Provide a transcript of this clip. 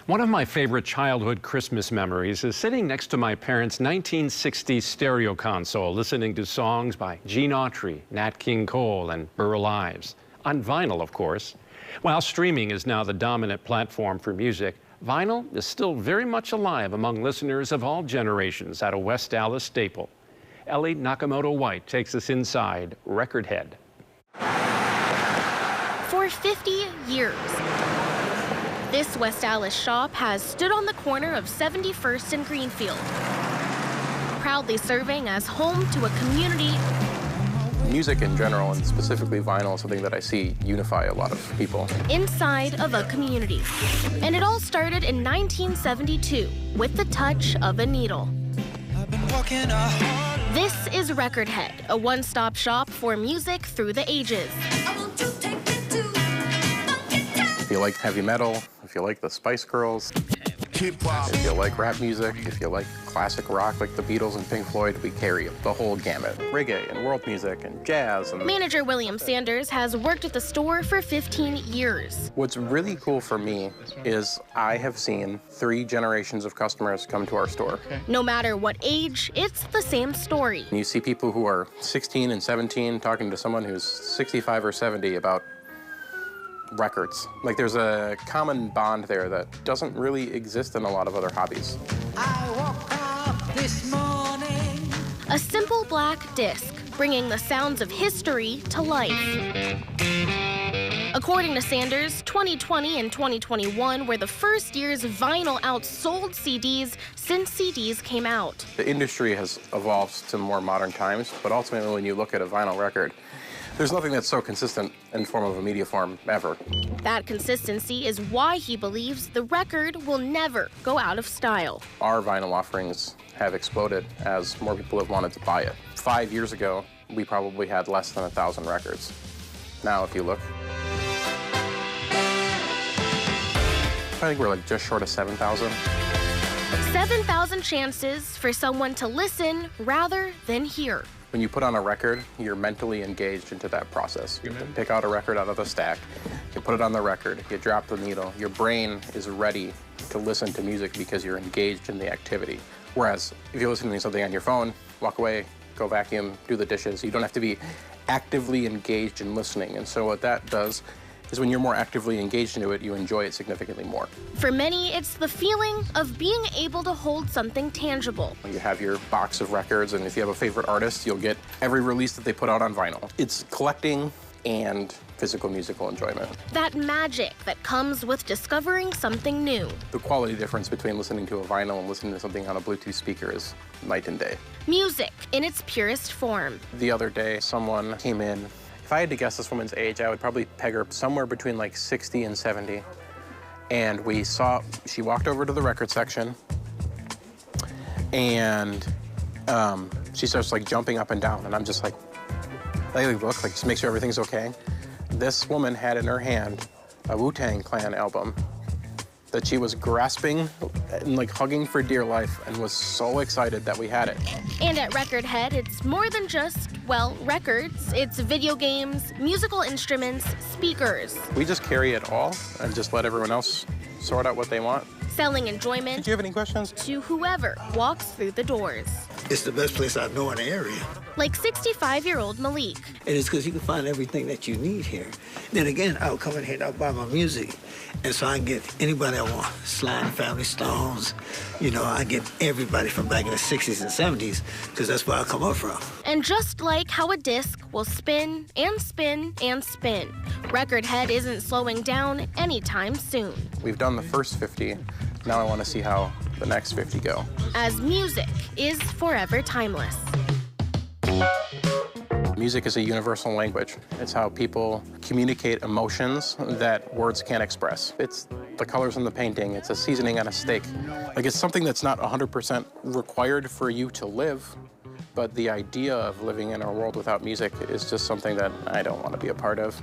One of my favorite childhood Christmas memories is sitting next to my parents' 1960s stereo console, listening to songs by Gene Autry, Nat King Cole, and Burl Ives. On vinyl, of course. While streaming is now the dominant platform for music, vinyl is still very much alive among listeners of all generations at a West Allis staple. Ellie Nakamoto-White takes us inside Record Head. For 50 years, this West Allis shop has stood on the corner of 71st and Greenfield, proudly serving as home to a community. Music in general, and specifically vinyl, is something that I see unify a lot of people. Inside of a community. And it all started in 1972 with the touch of a needle. This is Record Head, a one-stop shop for music through the ages. If you like heavy metal, if you like the Spice Girls, if you like rap music, if you like classic rock like the Beatles and Pink Floyd, we carry the whole gamut. Reggae and world music and jazz. And Manager William Sanders has worked at the store for 15 years. What's really cool for me is I have seen 3 generations of customers come to our store. No matter what age, it's the same story. You see people who are 16 and 17 talking to someone who's 65 or 70 about records. Like, there's a common bond there that doesn't really exist in a lot of other hobbies. I woke up this morning. A simple black disc, bringing the sounds of history to life. According to Sanders, 2020 and 2021 were the first years vinyl outsold CDs since CDs came out. The industry has evolved to more modern times, but ultimately when you look at a vinyl record, there's nothing that's so consistent in form of a media form ever. That consistency is why he believes the record will never go out of style. Our vinyl offerings have exploded as more people have wanted to buy it. 5 years ago, we probably had less than 1,000 records. Now, if you look, I think we're like just short of 7,000. 7,000 chances for someone to listen rather than hear. When you put on a record, you're mentally engaged into that process. You pick out a record out of the stack, you put it on the record, you drop the needle. Your brain is ready to listen to music because you're engaged in the activity. Whereas if you're listening to something on your phone, walk away, go vacuum, do the dishes. You don't have to be actively engaged in listening. And so what that does is when you're more actively engaged into it, you enjoy it significantly more. For many, it's the feeling of being able to hold something tangible. You have your box of records, and if you have a favorite artist, you'll get every release that they put out on vinyl. It's collecting and physical musical enjoyment. That magic that comes with discovering something new. The quality difference between listening to a vinyl and listening to something on a Bluetooth speaker is night and day. Music in its purest form. The other day, someone came in. If I had to guess this woman's age, I would probably peg her somewhere between like 60 and 70. And she walked over to the record section, and she starts like jumping up and down, and I'm just like, look, like, just make sure everything's okay. This woman had in her hand a Wu-Tang Clan album that she was grasping and like hugging for dear life, and was so excited that we had it. And at Record Head, it's more than just, well, records. It's video games, musical instruments, speakers. We just carry it all and just let everyone else sort out what they want. Selling enjoyment. Did you have any questions? To whoever walks through the doors. It's the best place I know in the area. Like 65-year-old Malik. And it's because you can find everything that you need here. Then again, I'll come in here and I'll buy my music. And so I can get anybody I want. Sly and the Family Stones. You know, I get everybody from back in the 60s and 70s, because that's where I come up from. And just like how a disc will spin and spin and spin, Record Head isn't slowing down anytime soon. We've done the first 50. Now I want to see how the next 50 go. As music is forever timeless. Music is a universal language. It's how people communicate emotions that words can't express. It's the colors in the painting. It's a seasoning on a steak. Like, it's something that's not 100% required for you to live, but the idea of living in a world without music is just something that I don't want to be a part of.